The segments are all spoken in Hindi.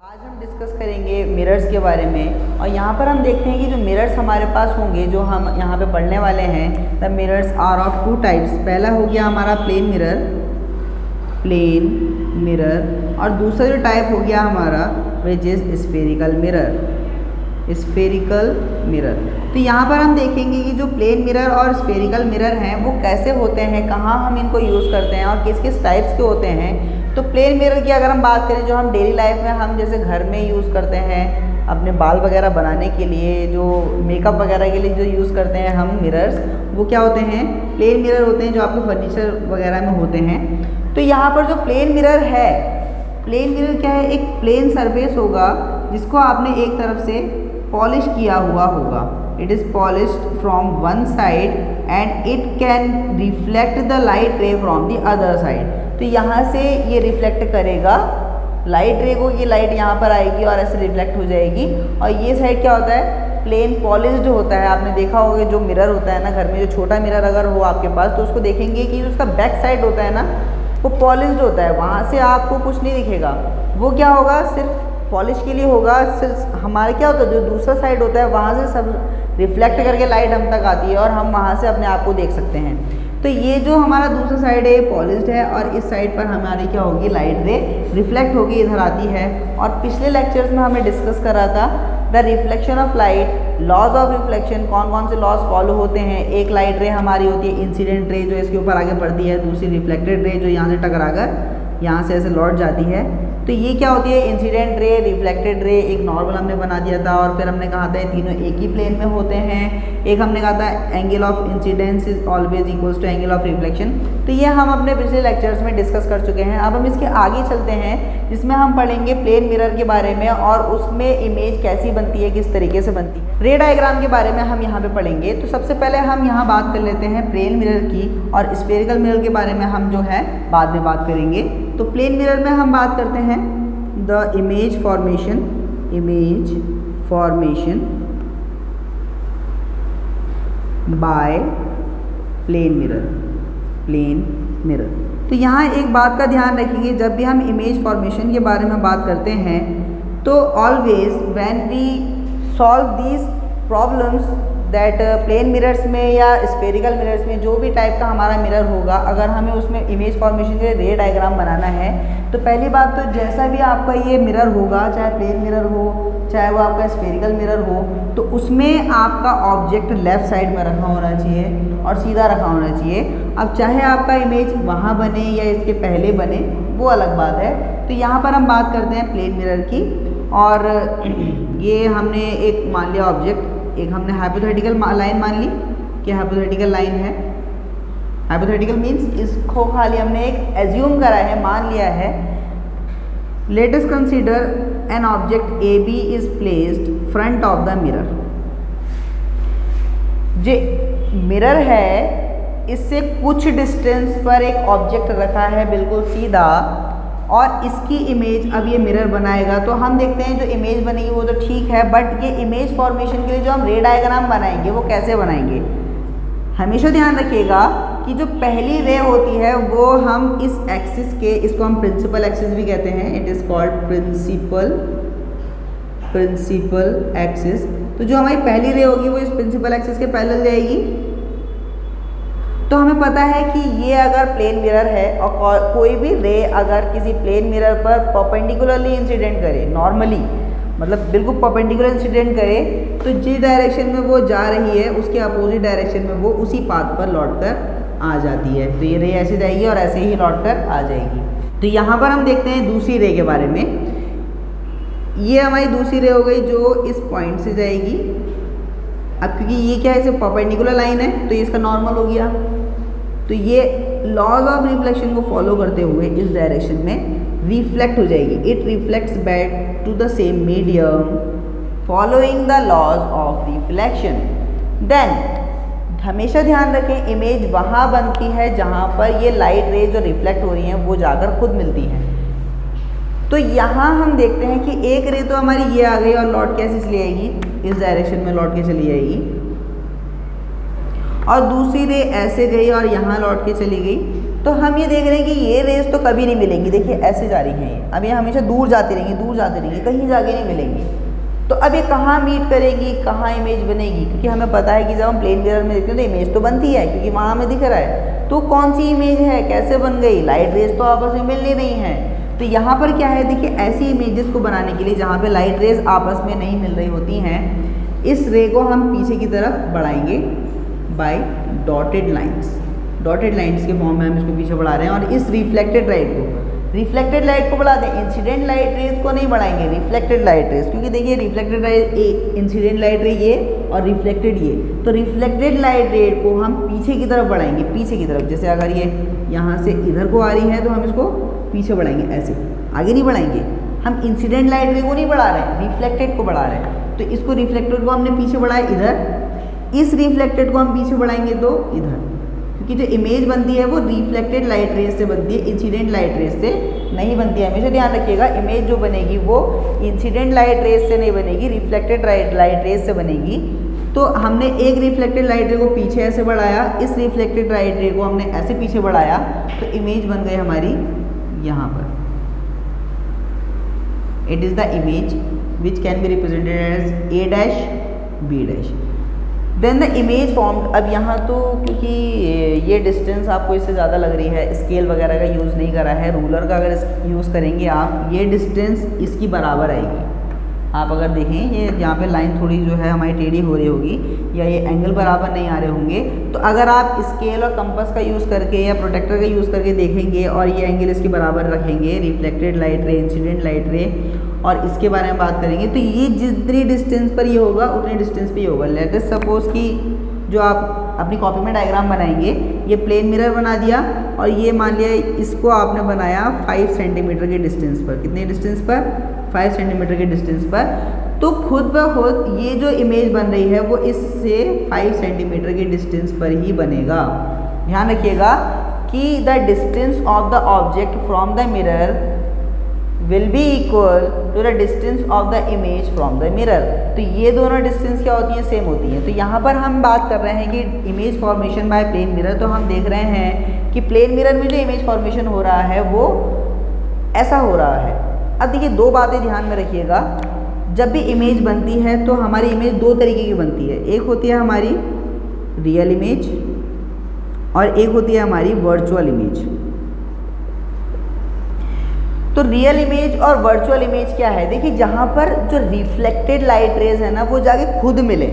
आज हम डिस्कस करेंगे मिरर्स के बारे में और यहाँ पर हम देखते हैं कि जो मिरर्स हमारे पास होंगे जो हम यहाँ पे पढ़ने वाले हैं, the mirrors are of two types. पहला हो गया हमारा प्लेन मिरर और दूसरा जो टाइप हो गया हमारा विच इज़ स्फेरिकल मिरर। तो यहाँ पर हम देखेंगे कि जो प्लेन मिरर और स्फेरिकल मिरर हैं वो कैसे होते हैं, कहाँ हम इनको यूज़ करते हैं और किस किस टाइप्स के होते हैं। तो प्लेन मिरर की अगर हम बात करें, जो हम डेली लाइफ में हम जैसे घर में यूज़ करते हैं अपने बाल वगैरह बनाने के लिए, जो मेकअप वगैरह के लिए जो यूज़ करते हैं हम मिरर्स, वो क्या होते हैं, प्लेन मिरर होते हैं जो आपके फर्नीचर वगैरह में होते हैं। तो यहाँ पर जो प्लेन मिरर है, प्लेन मिरर क्या है, एक प्लेन सरफेस होगा जिसको आपने एक तरफ से पॉलिश किया हुआ होगा। It is polished from one side and it can reflect the light रे फ्रॉम द अदर साइड। तो यहाँ से ये रिफ्लेक्ट करेगा लाइट रे को, ये लाइट यहाँ पर आएगी और ऐसे रिफ्लेक्ट हो जाएगी। और ये साइड क्या होता है, प्लेन पॉलिश्ड होता है। आपने देखा होगा जो मिरर होता है ना घर में, जो छोटा मिरर अगर हो आपके पास तो उसको देखेंगे कि उसका बैक साइड होता है ना वो पॉलिश्ड होता है, वहाँ से आपको कुछ नहीं दिखेगा। वो क्या होगा, सिर्फ पॉलिश के लिए होगा। सिर्फ हमारे क्या होता है, जो दूसरा साइड होता है वहाँ से सब रिफ्लेक्ट करके लाइट हम तक आती है और हम वहाँ से अपने आप को देख सकते हैं। तो ये जो हमारा दूसरा साइड है पॉलिश्ड है और इस साइड पर हमारी क्या होगी, लाइट रे रिफ्लेक्ट होगी, इधर आती है। और पिछले लेक्चर्स में हमें डिस्कस करा था the reflection of light, laws of reflection, कौन कौन से लॉज फॉलो होते हैं। एक लाइट रे हमारी होती है इंसिडेंट रे जो इसके ऊपर आगे बढ़ती है, दूसरी रिफ्लेक्टेड रे जो यहाँ से टकराकर यहाँ से ऐसे लौट जाती है। तो ये क्या होती है, इंसिडेंट रे, रिफ्लेक्टेड रे, एक नॉर्मल हमने बना दिया था और फिर हमने कहा था ये तीनों एक ही प्लेन में होते हैं। एक हमने कहा था angle of incidence is always equals to angle of reflection. तो ये हम अपने पिछले लेक्चर्स में डिस्कस कर चुके हैं। अब हम इसके आगे चलते हैं जिसमें हम पढ़ेंगे प्लेन मिरर के बारे में और उसमें इमेज कैसी बनती है, किस तरीके से बनती है। रे डायग्राम के बारे में हम यहाँ पे पढ़ेंगे। तो सबसे पहले हम यहाँ बात कर लेते हैं प्लेन मिरर की, और स्फेरिकल मिरर के बारे में हम जो है बाद में बात करेंगे। तो प्लेन मिरर में हम बात करते हैं the image formation by plane mirror. तो यहाँ एक बात का ध्यान रखिए, जब भी हम इमेज फॉर्मेशन के बारे में बात करते हैं तो always when we solve these problems that plane mirrors में या स्फेरिकल मिरर्स में जो भी टाइप का हमारा मिरर होगा, अगर हमें उसमें इमेज फॉर्मेशन के लिए रे डायग्राम बनाना है तो पहली बात तो जैसा भी आपका ये मिरर होगा, चाहे प्लेन मिरर हो चाहे वो आपका स्फेरिकल मिरर हो, तो उसमें आपका ऑब्जेक्ट लेफ़्ट साइड में रखा होना चाहिए और सीधा रखा होना चाहिए। अब चाहे आपका इमेज वहाँ बने या इसके पहले बने वो अलग बात है। तो यहाँ पर हम बात करते हैं प्लेन मिरर की, और ये हमने एक मान लिया ऑब्जेक्ट, एक हमने हाइपोथेटिकल लाइन मान ली कि हाइपोथेटिकल लाइन है। हाइपोथेटिकल मीन्स इसको खाली हमने एक एज्यूम करा है, मान लिया है। Let us consider an object A B is placed front of the mirror. जो मिरर है इससे कुछ डिस्टेंस पर एक ऑब्जेक्ट रखा है बिल्कुल सीधा, और इसकी इमेज अब ये मिरर बनाएगा। तो हम देखते हैं जो इमेज बनेगी वो तो ठीक है, बट ये इमेज फॉर्मेशन के लिए जो हम रे डायग्राम बनाएंगे वो कैसे बनाएंगे। हमेशा ध्यान रखिएगा कि जो पहली रे होती है वो हम इस एक्सिस के, इसको हम प्रिंसिपल एक्सिस भी कहते हैं, it is called principal axis. तो जो हमारी पहली रे होगी वो इस प्रिंसिपल एक्सिस के पैरेलल जाएगी। तो हमें पता है कि ये अगर प्लेन मिरर है और कोई भी रे अगर किसी प्लेन मिरर पर परपेंडिकुलरली इंसिडेंट करे, नॉर्मली मतलब बिल्कुल परपेंडिकुलर इंसिडेंट करे, तो जिस डायरेक्शन में वो जा रही है उसके अपोजिट डायरेक्शन में वो उसी पाथ पर लौटकर आ जाती है। तो ये रे ऐसे जाएगी और ऐसे ही लौटकर आ जाएगी। तो यहाँ पर हम देखते हैं दूसरी रे के बारे में। ये हमारी दूसरी रे हो गई जो इस पॉइंट से जाएगी। अब क्योंकि ये क्या है, इसे परपेंडिकुलर लाइन है तो ये इसका नॉर्मल हो गया। तो ये लॉज ऑफ रिफ्लेक्शन को फॉलो करते हुए इस डायरेक्शन में रिफ्लेक्ट हो जाएगी। It reflects back to the same medium following the laws of reflection. Then हमेशा ध्यान रखें इमेज वहाँ बनती है जहाँ पर ये लाइट रे जो रिफ्लेक्ट हो रही हैं वो जाकर खुद मिलती हैं। तो यहाँ हम देखते हैं कि एक रे तो हमारी ये आ गई और लौट कैसे चली आएगी, इस डायरेक्शन में लौट के चली आएगी। और दूसरी रे ऐसे गई और यहाँ लौट के चली गई, तो हम ये देख रहे हैं कि ये रेस तो कभी नहीं मिलेंगी। देखिए ऐसे जा रही हैं ये, अब ये हमेशा दूर जाती रहेंगी, दूर जाती रहेंगी, कहीं जाके नहीं मिलेंगी। तो अब ये कहाँ मीट करेगी, कहाँ इमेज बनेगी, क्योंकि हमें पता है कि जब हम प्लेन मिरर में देखते हैं तो इमेज तो बनती है, क्योंकि वहाँ हमें दिख रहा है। तो कौन सी इमेज है, कैसे बन गई, लाइट रेस तो आपस में मिल नहीं रही हैं। तो यहाँ पर क्या है, देखिए ऐसी इमेजेस को बनाने के लिए जहाँ पे लाइट रेस आपस में नहीं मिल रही होती हैं, इस रे को हम पीछे की तरफ बढ़ाएंगे by dotted lines. Dotted lines के फॉर्म में हम इसको पीछे बढ़ा रहे हैं। और इस रिफ्लेक्टेड लाइट को बढ़ा दें, इंसिडेंट लाइट रेज को नहीं बढ़ाएंगे, रिफ्लेक्टेड लाइट रेज, क्योंकि देखिए रिफ्लेक्टेड लाइट, इंसिडेंट लाइट रे ये और रिफ्लेक्टेड ये, तो रिफ्लेक्टेड लाइट रे को हम पीछे की तरफ बढ़ाएंगे, पीछे की तरफ। जैसे अगर ये यहाँ से इधर को आ रही है तो हम इसको पीछे बढ़ाएंगे, ऐसे आगे नहीं बढ़ाएंगे। हम इंसिडेंट लाइट रे को नहीं बढ़ा रहे हैं, रिफ्लेक्टेड को बढ़ा रहे हैं। तो इसको रिफ्लेक्टेड को हमने पीछे बढ़ाया इधर, इस रिफ्लेक्टेड को हम पीछे बढ़ाएंगे तो इधर, क्योंकि जो इमेज बनती है वो रिफ्लेक्टेड लाइट रेज से बनती है, इंसिडेंट लाइट रेज से नहीं बनती है। हमेशा ध्यान रखिएगा, इमेज जो बनेगी वो इंसिडेंट लाइट रेज से नहीं बनेगी, रिफ्लेक्टेड लाइट रेज से बनेगी। तो हमने एक रिफ्लेक्टेड लाइट रे को पीछे ऐसे बढ़ाया, इस रिफ्लेक्टेड लाइट रे को हमने ऐसे पीछे बढ़ाया, तो इमेज बन गई हमारी यहाँ पर। It is the image which can be represented as A dash B dash. Then the image formed. अब यहाँ तो क्योंकि ये डिस्टेंस आपको इससे ज़्यादा लग रही है, स्केल वगैरह का यूज़ नहीं करा है, रूलर का अगर यूज़ करेंगे आप, ये डिस्टेंस इसकी बराबर आएगी। आप अगर देखें ये यहाँ पे लाइन थोड़ी जो है हमारी टेढ़ी हो रही होगी, या ये एंगल बराबर नहीं आ रहे होंगे, तो अगर आप स्केल और कंपास का यूज़ करके या प्रोटेक्टर का यूज़ करके देखेंगे और ये एंगल इसके बराबर रखेंगे, रिफ्लेक्टेड लाइट रे, इंसिडेंट लाइट रे, और इसके बारे में बात करेंगे, तो ये जितनी डिस्टेंस पर ये होगा उतनी डिस्टेंस पे ये होगा। लेट अस सपोज कि जो आप अपनी कॉपी में डायग्राम बनाएंगे, ये प्लेन मिरर बना दिया और ये मान लिया इसको आपने बनाया 5 सेंटीमीटर के डिस्टेंस पर। कितने डिस्टेंस पर? 5 सेंटीमीटर के डिस्टेंस पर। तो खुद ब खुद ये जो इमेज बन रही है वो इससे 5 सेंटीमीटर के डिस्टेंस पर ही बनेगा। ध्यान रखिएगा कि the distance of the object from the mirror will be equal to the distance of the image from the mirror। तो ये दोनों डिस्टेंस क्या होती हैं? सेम होती हैं। तो यहाँ पर हम बात कर रहे हैं कि image formation by plane mirror, तो हम देख रहे हैं कि प्लेन मिरर में जो इमेज फॉर्मेशन हो रहा है वो ऐसा हो रहा है। अब देखिए दो बातें ध्यान में रखिएगा, जब भी इमेज बनती है तो हमारी इमेज दो तरीके की बनती है। एक होती है हमारी रियल इमेज और एक होती है हमारी वर्चुअल इमेज। तो रियल इमेज और वर्चुअल इमेज क्या है? देखिए जहाँ पर जो रिफ्लेक्टेड लाइट रेज है ना वो जाके खुद मिले,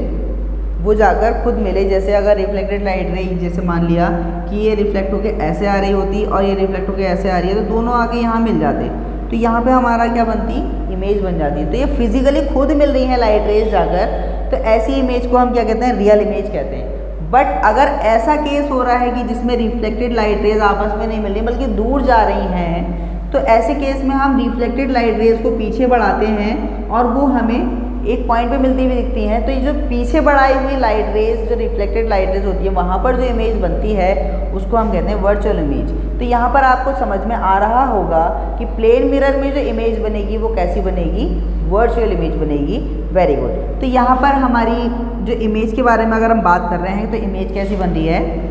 वो जाकर खुद मिले। जैसे अगर रिफ्लेक्टेड लाइट रे, जैसे मान लिया कि ये रिफ्लेक्ट होकर ऐसे आ रही होती और ये रिफ्लेक्ट होकर ऐसे आ रही है, तो दोनों आके यहाँ मिल जाते, तो यहाँ पे हमारा क्या बनती? इमेज बन जाती है। तो ये फिजिकली खुद मिल रही है लाइट रेज जाकर, तो ऐसी इमेज को हम क्या कहते हैं? रियल इमेज कहते हैं। बट अगर ऐसा केस हो रहा है कि जिसमें रिफ्लेक्टेड लाइट रेज आपस में नहीं मिल रही बल्कि दूर जा रही हैं, तो ऐसे केस में हम रिफ्लेक्टेड लाइट रेज को पीछे बढ़ाते हैं और वो हमें एक पॉइंट पे मिलती हुई दिखती हैं। तो ये जो पीछे बढ़ाई हुई लाइट रेज, जो रिफ्लेक्टेड लाइट रेज होती है, वहाँ पर जो इमेज बनती है उसको हम कहते हैं वर्चुअल इमेज। तो यहाँ पर आपको समझ में आ रहा होगा कि प्लेन मिरर में जो इमेज बनेगी वो कैसी बनेगी? वर्चुअल इमेज बनेगी। Very good. तो यहाँ पर हमारी जो इमेज के बारे में अगर हम बात कर रहे हैं, तो इमेज कैसी बन रही है?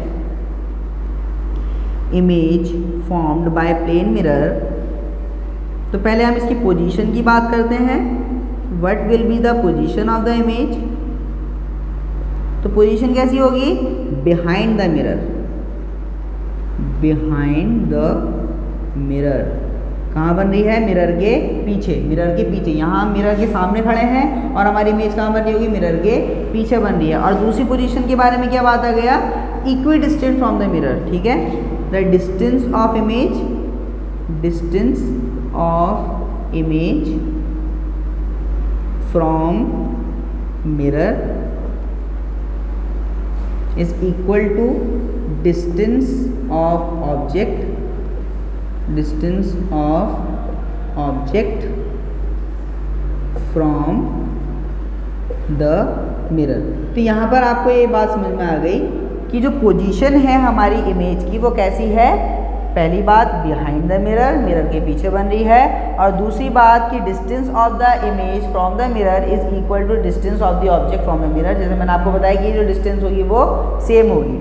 Image formed by plane mirror. तो पहले हम इसकी पोजीशन की बात करते हैं। What will be the position of the image? तो पोजीशन कैसी होगी? Behind the mirror. Behind the mirror कहाँ बन रही है? मिरर के पीछे। मिरर के पीछे, यहाँ हम मिरर के सामने खड़े हैं और हमारी इमेज कहाँ बन रही होगी? मिरर के पीछे बन रही है। और दूसरी पोजीशन के बारे में क्या बात आ गया? Equidistance from the mirror. ठीक है, the distance of image, distance of image from mirror is equal to distance of object, distance of object from the mirror. तो यहाँ पर आपको ये बात समझ में आ गई कि जो पोजीशन है हमारी इमेज की वो कैसी है? पहली बात बिहाइंड द मिरर, मिरर के पीछे बन रही है, और दूसरी बात कि distance of the image from the mirror is equal to distance of the object from the mirror. जैसे मैंने आपको बताया कि जो डिस्टेंस होगी वो सेम होगी।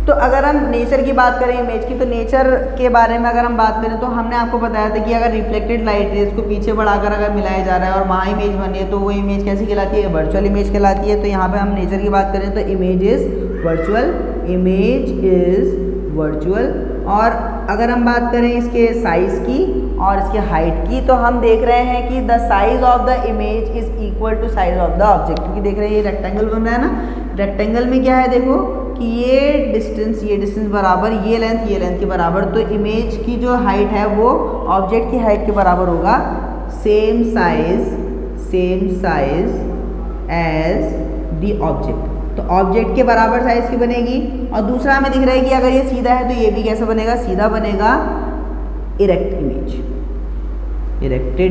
तो अगर हम नेचर की बात करें इमेज की, तो नेचर के बारे में अगर हम बात करें तो हमने आपको बताया था कि अगर रिफ्लेक्टेड लाइट रेज को पीछे बढ़ाकर अगर मिलाया जा रहा है और वहाँ इमेज बनी है तो वो इमेज कैसी कहलाती है, वर्चुअल इमेज कहलाती है। तो यहाँ पे हम नेचर की बात करें तो image is virtual, image is virtual. और अगर हम बात करें इसके साइज़ की और इसके हाइट की, तो हम देख रहे हैं कि the size of the image is equal to size of the object, क्योंकि देख रहे हैं ये रेक्टेंगल बन रहा है ना, रेक्टेंगल में क्या है देखो कि ये डिस्टेंस बराबर ये लेंथ के बराबर, तो इमेज की जो हाइट है वो ऑब्जेक्ट की हाइट के बराबर होगा, same size as the object. तो ऑब्जेक्ट के बराबर साइज की बनेगी। और दूसरा हमें दिख रहा है कि अगर ये सीधा है तो ये भी कैसा बनेगा, सीधा बनेगा, इरेक्टेड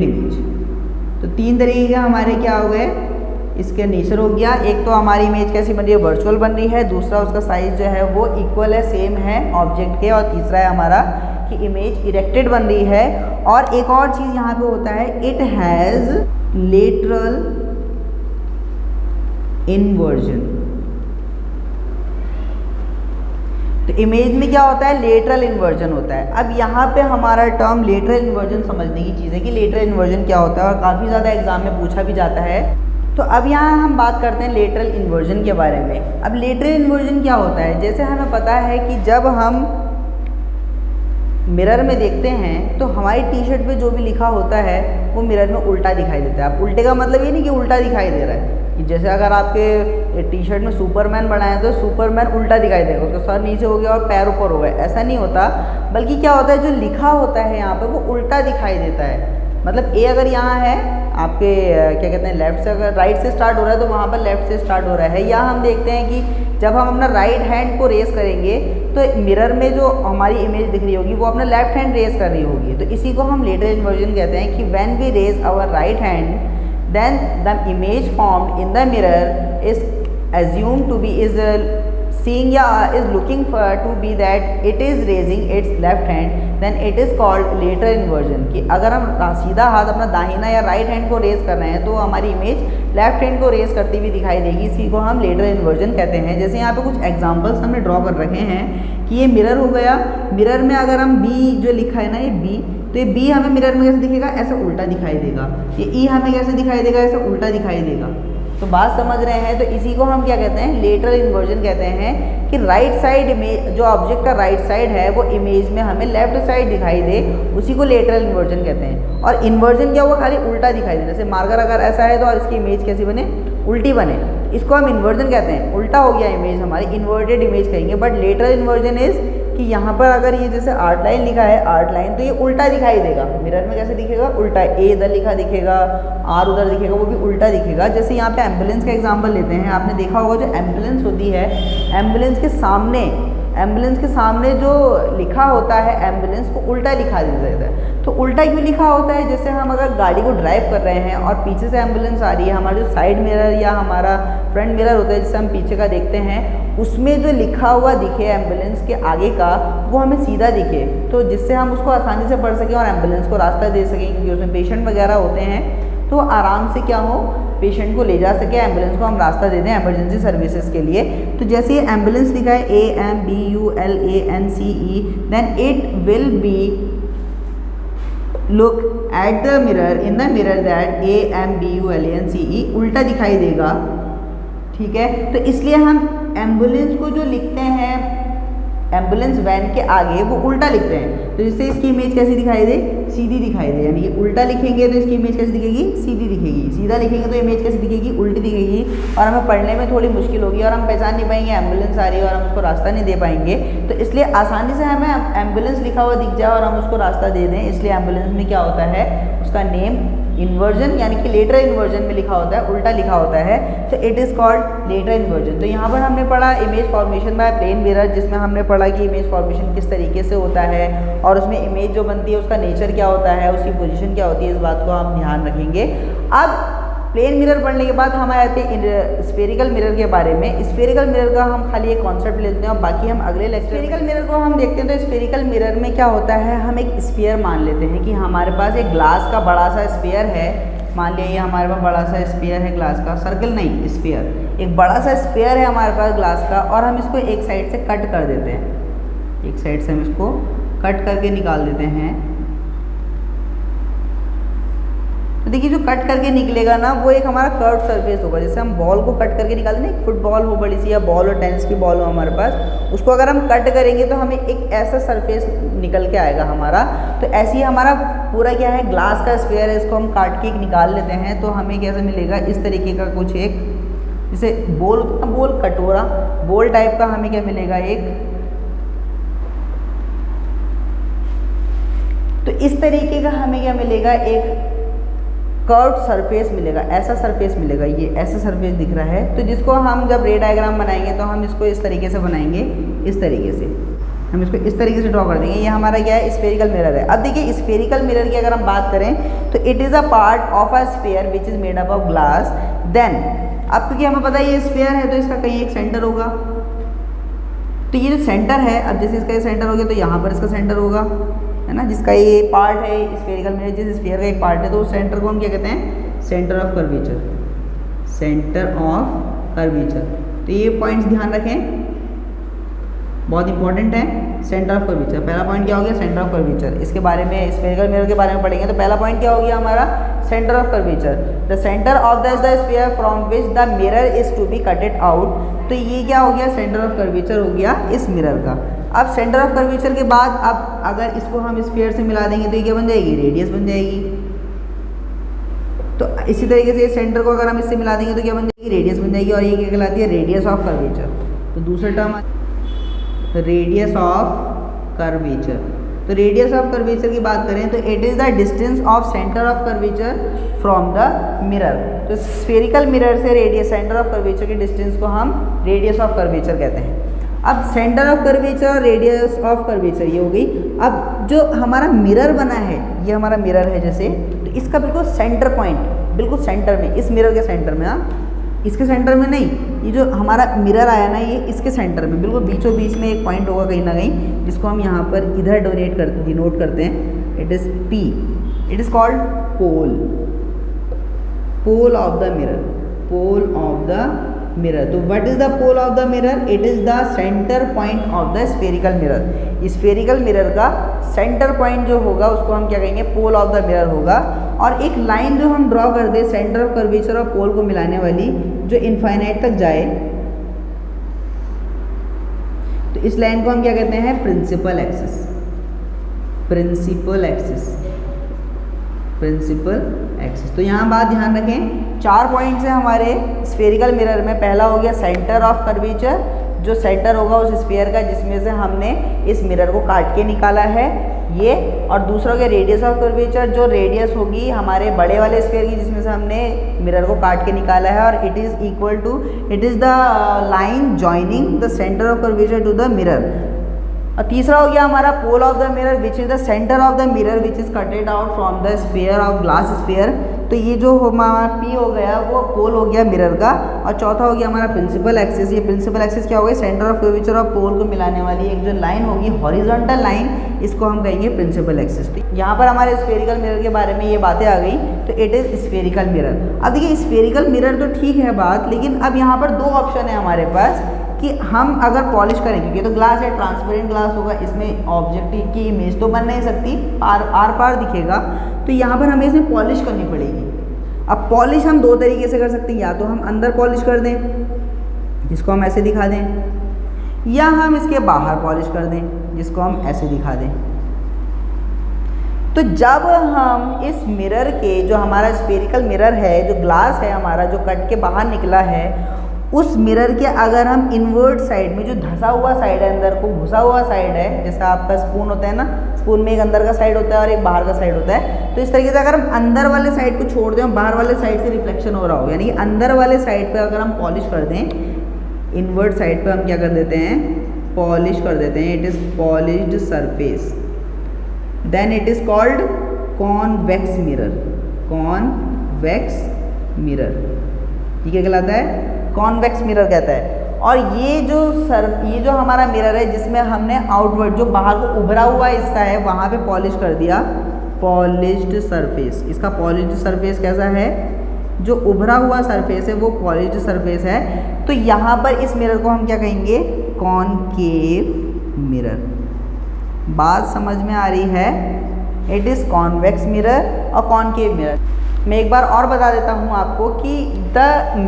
इमेज। तो तीन तरीके के हमारे क्या हो गए, इसके नेचर हो गया। एक तो हमारी इमेज कैसी बन रही है, वर्चुअल बन रही है, दूसरा उसका साइज जो है वो इक्वल है, सेम है ऑब्जेक्ट के, और तीसरा है हमारा कि इमेज इरेक्टेड बन रही है। और एक और चीज़ यहाँ पे होता है, इट हैज़ लेटरल इन्वर्जन। तो इमेज में क्या होता है, लेटरल इन्वर्जन होता है। अब यहाँ पे हमारा टर्म लेटरल इन्वर्जन समझने की चीज़ है कि लेटरल इन्वर्जन क्या होता है, और काफ़ी ज़्यादा एग्जाम में पूछा भी जाता है। तो अब यहाँ हम बात करते हैं लेटरल इन्वर्जन के बारे में। अब लेटरल इन्वर्जन क्या होता है, जैसे हमें पता है कि जब हम मिरर में देखते हैं तो हमारी टी शर्ट पे जो भी लिखा होता है वो मिरर में उल्टा दिखाई देता है। अब उल्टे का मतलब ये नहीं कि उल्टा दिखाई दे रहा है, कि जैसे अगर आपके टी शर्ट में सुपरमैन बना है तो सुपरमैन उल्टा दिखाई देगा, उसका सर नीचे हो गया और पैर ऊपर हो गया, ऐसा नहीं होता। बल्कि क्या होता है, जो लिखा होता है यहाँ पे वो उल्टा दिखाई देता है। मतलब ए अगर यहाँ है आपके क्या कहते हैं लेफ्ट से, अगर राइट से स्टार्ट हो रहा है तो वहाँ पर लेफ्ट से स्टार्ट हो रहा है। या हम देखते हैं कि जब हम अपना राइट हैंड को रेस करेंगे तो मिरर में जो हमारी इमेज दिख रही होगी वो अपना लेफ्ट हैंड रेस कर रही होगी। तो इसी को हम लेटरल इन्वर्जन कहते हैं कि when we raise our right hand then the image formed in the mirror is assumed to be is looking for to be that it is raising its left hand, then it is called lateral inversion। कि अगर हम सीधा हाथ अपना दाहिना या राइट हैंड को रेज कर रहे हैं तो हमारी इमेज लेफ्ट हैंड को रेज करती हुई दिखाई देगी। इसी को हम लेटरल इन्वर्जन कहते हैं। जैसे यहाँ पे कुछ एग्जांपल्स हमने ड्रॉ कर रखे हैं कि ये मिरर हो गया, मिरर में अगर हम बी जो लिखा है ना ये बी, तो ये बी हमें मिरर में कैसे दिखेगा, ऐसा उल्टा दिखाई देगा। ये ई हमें कैसे दिखाई देगा, ऐसा उल्टा दिखाई देगा। तो बात समझ रहे हैं। तो इसी को हम क्या कहते हैं, लेटरल इन्वर्जन कहते हैं कि राइट साइड इमेज जो ऑब्जेक्ट का राइट साइड है वो इमेज में हमें लेफ्ट साइड दिखाई दे, उसी को लेटरल इन्वर्जन कहते हैं। और इन्वर्जन क्या हुआ, खाली उल्टा दिखाई दे। जैसे मार्कर अगर ऐसा है तो और इसकी इमेज कैसी बने, उल्टी बने, इसको हम इन्वर्जन कहते हैं। उल्टा हो गया इमेज हमारी, इन्वर्टेड इमेज कहेंगे। बट लेटरल इन्वर्जन इज कि यहाँ पर अगर ये जैसे आर्ट लाइन लिखा है, आर्ट लाइन, तो ये उल्टा दिखाई देगा। मिरर में कैसे दिखेगा, उल्टा। ए इधर लिखा दिखेगा, आर उधर दिखेगा, वो भी उल्टा दिखेगा। जैसे यहाँ पे एम्बुलेंस का एग्जांपल लेते हैं। आपने देखा होगा जो एम्बुलेंस होती है, एम्बुलेंस के सामने जो लिखा होता है एम्बुलेंस को उल्टा लिखा देता है। तो उल्टा क्यों लिखा होता है, जैसे हम अगर गाड़ी को ड्राइव कर रहे हैं और पीछे से एम्बुलेंस आ रही है, हमारा जो साइड मिरर या हमारा फ्रंट मिरर होता है जिससे हम पीछे का देखते हैं, उसमें जो लिखा हुआ दिखे एम्बुलेंस के आगे का वो हमें सीधा दिखे, तो जिससे हम उसको आसानी से पढ़ सकें और एम्बुलेंस को रास्ता दे सकें। क्योंकि उसमें पेशेंट वगैरह होते हैं तो आराम से क्या हो, पेशेंट को ले जा सके, एम्बुलेंस को हम रास्ता दे दें एमरजेंसी सर्विसेज के लिए। तो जैसे ये एम्बुलेंस लिखा है AMBULANCE, then it will be look at the mirror, in the mirror that AMBULANCE उल्टा दिखाई देगा। ठीक है, तो इसलिए हम एम्बुलेंस को जो लिखते हैं एम्बुलेंस वैन के आगे वो उल्टा लिखते हैं। तो जिससे इसकी इमेज कैसी दिखाई दे, सीधी दिखाई दे। यानी कि उल्टा लिखेंगे तो इसकी इमेज कैसी दिखेगी, सीधी दिखेगी। सीधा लिखेंगे तो इमेज कैसी दिखेगी, उल्टी दिखेगी, और हमें पढ़ने में थोड़ी मुश्किल होगी और हम पहचान नहीं पाएंगे एम्बुलेंस आ रही है और हम उसको रास्ता नहीं दे पाएंगे। तो इसलिए आसानी से हमें एम्बुलेंस लिखा हुआ दिख जाए और हम उसको रास्ता दे दें, इसलिए एम्बुलेंस में क्या होता है, उसका नेम इन्वर्जन यानी कि लेटरल इन्वर्जन में लिखा होता है, उल्टा लिखा होता है। तो it is called lateral inversion. तो यहाँ पर हमने पढ़ा image formation by plane mirror, जिसमें हमने पढ़ा कि इमेज फॉर्मेशन किस तरीके से होता है और उसमें इमेज जो बनती है उसका नेचर क्या होता है, उसकी पोजीशन क्या होती है, इस बात को हम ध्यान रखेंगे। अब प्लेन मिरर पढ़ने के बाद हम आते हैं स्फेरिकल मिरर के बारे में। स्फेरिकल मिरर का हम खाली एक कॉन्सेप्ट लेते हैं और बाकी हम अगले लेक्चर। स्फेरिकल मिरर को हम देखते हैं तो स्फेरिकल मिरर में क्या होता है, हम एक स्फीयर मान लेते हैं कि हमारे पास एक ग्लास का बड़ा सा स्फीयर है। मान लिया ये हमारे पास बड़ा सा स्फीयर है ग्लास का, सर्कल नहीं स्फीयर, एक बड़ा सा स्फीयर है हमारे पास ग्लास का, और हम इसको एक साइड से कट कर देते हैं। एक साइड से हम इसको कट करके निकाल देते हैं। तो देखिए जो कट करके निकलेगा ना वो एक हमारा कर्व सरफेस होगा। जैसे हम बॉल को कट करके निकालते हैं, एक फुटबॉल हो बड़ी सी या बॉल हो टेनिस की बॉल हो हमारे पास, उसको अगर हम कट करेंगे तो हमें एक ऐसा सरफेस निकल के आएगा हमारा। तो ऐसे ही हमारा पूरा क्या है, ग्लास का स्फीयर है, इसको हम काट के निकाल लेते हैं तो हमें कैसा मिलेगा, इस तरीके का कुछ एक जैसे बोल कटोरा बोल टाइप का हमें क्या मिलेगा एक। तो इस तरीके का हमें क्या मिलेगा, एक कर्व्ड सरफेस मिलेगा, ऐसा सरफेस मिलेगा। ये ऐसा सरफेस दिख रहा है, तो जिसको हम जब रे डायग्राम बनाएंगे तो हम इसको इस तरीके से बनाएंगे, इस तरीके से हम इसको इस तरीके से ड्रॉ कर देंगे। ये हमारा क्या है, स्फेरिकल मिरर है। अब देखिए स्फेरिकल मिरर की अगर हम बात करें तो it is a part of a sphere which is made up of glass. Then अब क्योंकि हमें पता है ये स्फीयर है तो इसका कहीं एक सेंटर होगा। तो ये जो सेंटर है, अब जैसे इसका ये सेंटर हो गया तो यहाँ पर इसका सेंटर होगा, है ना, जिसका ये पार्ट है स्फेरिकल मिरर, जिस स्फीयर का एक पार्ट है, तो उस सेंटर को हम क्या कहते हैं, centre of curvature, centre of curvature. तो ये पॉइंट्स ध्यान रखें, बहुत इंपॉर्टेंट है। सेंटर ऑफ कर्वेचर, पहला पॉइंट क्या हो गया, सेंटर ऑफ कर्वेचर। इसके बारे में स्फेरिकल मिरर के बारे में पढ़ेंगे तो पहला पॉइंट क्या हो गया हमारा, centre of curvature. The centre of the sphere from which the mirror is to be cutted out. तो ये क्या हो गया, सेंटर ऑफ कर्वेचर हो गया इस मिरर का। अब सेंटर ऑफ कर्वेचर के बाद अब अगर इसको हम स्फीयर से मिला देंगे तो ये क्या बन जाएगी, रेडियस बन जाएगी। तो इसी तरीके से सेंटर को अगर हम इससे मिला देंगे तो क्या बन जाएगी, रेडियस बन जाएगी, और ये क्या कहलाती है, रेडियस ऑफ कर्वेचर। तो दूसरा टर्म रेडियस ऑफ कर्वेचर। तो रेडियस ऑफ कर्वेचर की बात करें तो it is the distance of centre of curvature from the mirror. तो स्फेरिकल मिरर से रेडियस, सेंटर ऑफ कर्वेचर के डिस्टेंस को हम रेडियस ऑफ कर्वेचर कहते हैं। अब सेंटर ऑफ कर्वेचर और रेडियस ऑफ कर्वेचर ये हो गई। अब जो हमारा मिरर बना है, ये हमारा मिरर है जैसे, तो इसका बिल्कुल सेंटर पॉइंट, बिल्कुल सेंटर में, इस मिरर के सेंटर में, हाँ इसके सेंटर में नहीं, ये जो हमारा मिरर आया ना ये इसके सेंटर में, बिल्कुल बीचों बीच में एक पॉइंट होगा कहीं ना कहीं, जिसको हम यहाँ पर इधर डिनोट करते हैं। It is P, it is called pole, pole of the mirror, pole of the mirror. तो what is the pole of the mirror, it is the centre point of the spherical mirror. Spherical mirror का सेंटर पॉइंट जो होगा उसको हम क्या कहेंगे, पोल ऑफ द मिरर होगा। और एक लाइन जो हम ड्रॉ कर दे सेंटर ऑफ कर्वेचर और पोल को मिलाने वाली, जो इनफाइनाइट तक जाए, तो इस लाइन को हम क्या कहते हैं, principal axis, principal axis, principal axis. तो यहाँ बात ध्यान रखें, 4 पॉइंट्स हैं हमारे स्फेरिकल मिरर में। पहला हो गया सेंटर ऑफ कर्वेचर, जो सेंटर होगा उस स्फीयर का जिसमें से हमने इस मिरर को काट के निकाला है ये। और दूसरा हो गया रेडियस ऑफ कर्वेचर, जो रेडियस होगी हमारे बड़े वाले स्फीयर की जिसमें से हमने मिरर को काट के निकाला है, और it is equal to, it is the line joining the centre of curvature to the mirror. और तीसरा हो गया हमारा pole of the mirror which is the centre of the mirror which is cutted out from the sphere of glass sphere. तो ये जो हमारा P हो गया वो पोल हो गया मिरर का। और चौथा हो गया हमारा प्रिंसिपल एक्सिस। ये प्रिंसिपल एक्सिस क्या हो गया, सेंटर ऑफ कर्वेचर और पोल को मिलाने वाली एक जो लाइन होगी, हॉरिजॉन्टल लाइन, इसको हम कहेंगे प्रिंसिपल एक्सिस। यहाँ पर हमारे स्फेरिकल मिरर के बारे में ये बातें आ गई, तो इट इज़ स्फेरिकल मिरर। अब देखिए स्फेरिकल मिरर तो ठीक है बात, लेकिन अब यहाँ पर 2 ऑप्शन है हमारे पास कि हम अगर पॉलिश करें, क्योंकि तो ग्लास है, ट्रांसपेरेंट ग्लास होगा, इसमें ऑब्जेक्ट की इमेज तो बन नहीं सकती, आर पार दिखेगा, तो यहाँ पर हमें इसमें पॉलिश करनी पड़ेगी। अब पॉलिश हम 2 तरीके से कर सकते हैं, या तो हम अंदर पॉलिश कर दें जिसको हम ऐसे दिखा दें, या हम इसके बाहर पॉलिश कर दें जिसको हम ऐसे दिखा दें। तो जब हम इस मिरर के, जो हमारा स्फेरिकल मिरर है, जो ग्लास है हमारा, जो कट के बाहर निकला है, उस मिरर के अगर हम इन्वर्ट साइड में, जो धंसा हुआ साइड है, अंदर को घुसा हुआ साइड है, जैसा आपका स्पून होता है ना, स्पून में एक अंदर का साइड होता है और एक बाहर का साइड होता है, तो इस तरीके से अगर हम अंदर वाले साइड को छोड़ दें, बाहर वाले साइड से रिफ्लेक्शन हो रहा हो, यानी कि अंदर वाले साइड पे अगर हम पॉलिश कर दें, इन्वर्ट साइड पे हम क्या कर देते हैं, पॉलिश कर देते हैं, it is polished surface, then it is called convex mirror, convex mirror, ये क्या कहलाता है? कॉन्वेक्स मिरर कहता है। और ये जो हमारा मिरर है जिसमें हमने आउटवर्ड जो बाहर को उभरा हुआ हिस्सा है वहाँ पे पॉलिश कर दिया, पॉलिश्ड सरफेस। इसका पॉलिश्ड सरफेस कैसा है? जो उभरा हुआ सरफेस है वो पॉलिश्ड सरफेस है। तो यहाँ पर इस मिरर को हम क्या कहेंगे? Concave mirror. बात समझ में आ रही है? इट इज़ कॉन्वेक्स मिरर और कॉनकेव मिरर। मैं एक बार और बता देता हूँ आपको कि the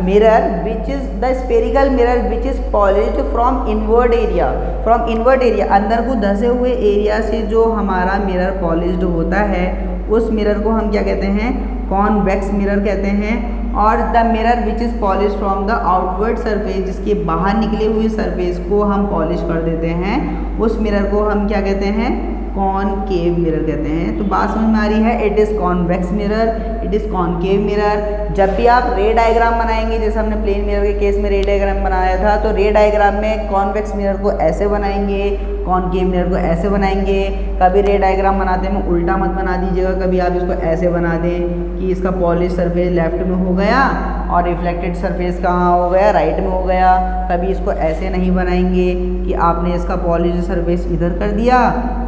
mirror which is the spherical mirror which is polished from inward area, अंदर को धसे हुए एरिया से जो हमारा मिरर पॉलिश्ड होता है उस मिरर को हम क्या कहते हैं? कॉन्वेक्स मिरर कहते हैं। और the mirror which is polish from the outward surface, जिसके बाहर निकले हुए सरफेस को हम पॉलिश कर देते हैं, उस मिरर को हम क्या कहते हैं? कॉनकेव मिरर कहते हैं। तो बात समझ में आ रही है? It is convex mirror, it is concave mirror. जब भी आप रे डायग्राम बनाएंगे, जैसे हमने प्लेन मिरर के केस में रे डायग्राम बनाया था, तो रे डायग्राम में कॉन्वेक्स मिरर को ऐसे बनाएंगे, कॉनकेव मिरर को ऐसे बनाएंगे। कभी रे डायग्राम बनाते में उल्टा मत बना दीजिएगा, कभी आप इसको ऐसे बना दें कि इसका पॉलिश सरफेस लेफ्ट में हो गया और रिफ्लेक्टेड सरफेस कहाँ हो गया? राइट में हो गया। कभी इसको ऐसे नहीं बनाएंगे कि आपने इसका पॉलिश सरफेस इधर कर दिया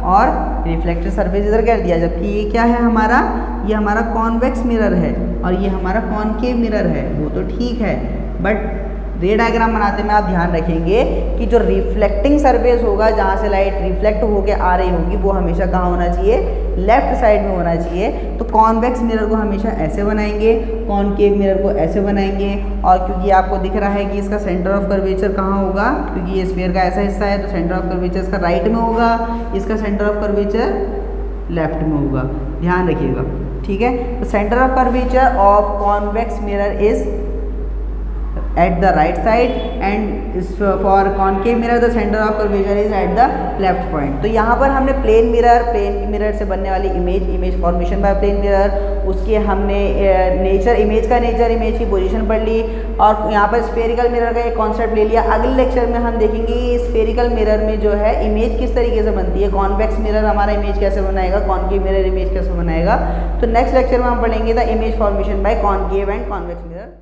और रिफ्लेक्टेड सरफेस इधर कर दिया, जबकि ये क्या है हमारा? ये हमारा कॉन्वेक्स मिरर है और ये हमारा कॉनकेव मिरर है। वो तो ठीक है, बट रे डायग्राम बनाते में आप ध्यान रखेंगे कि जो रिफ्लेक्टिंग सरफेस होगा, जहाँ से लाइट रिफ्लेक्ट होके आ रही होगी, वो हमेशा कहाँ होना चाहिए? लेफ्ट साइड में होना चाहिए। तो कॉन्वेक्स मिरर को हमेशा ऐसे बनाएंगे, कॉनकेव मिरर को ऐसे बनाएंगे। और क्योंकि आपको दिख रहा है कि इसका सेंटर ऑफ कर्वेचर कहाँ होगा, क्योंकि ये स्फीयर का ऐसा हिस्सा है, तो सेंटर ऑफ कर्वेचर इसका राइट में होगा, इसका सेंटर ऑफ कर्वेचर लेफ्ट में होगा। ध्यान रखिएगा, ठीक है? तो centre of curvature of convex mirror is at the right side and for concave mirror the center of curvature is at the left point। तो यहाँ पर हमने प्लेन मिरर से बनने वाली image formation by plane mirror, उसके हमने इमेज की पोजीशन पढ़ ली, और यहाँ पर स्फेरिकल मिरर का एक कॉन्सेप्ट ले लिया। अगले लेक्चर में हम देखेंगे कि स्फेरिकल मिरर में जो है इमेज किस तरीके से बनती है, कॉन्वेक्स मिरर हमारा इमेज कैसे बनाएगा, कॉनकेव मिरर इमेज कैसे बनाएगा। तो नेक्स्ट लेक्चर में हम पढ़ेंगे the image formation bye concave and convex mirror.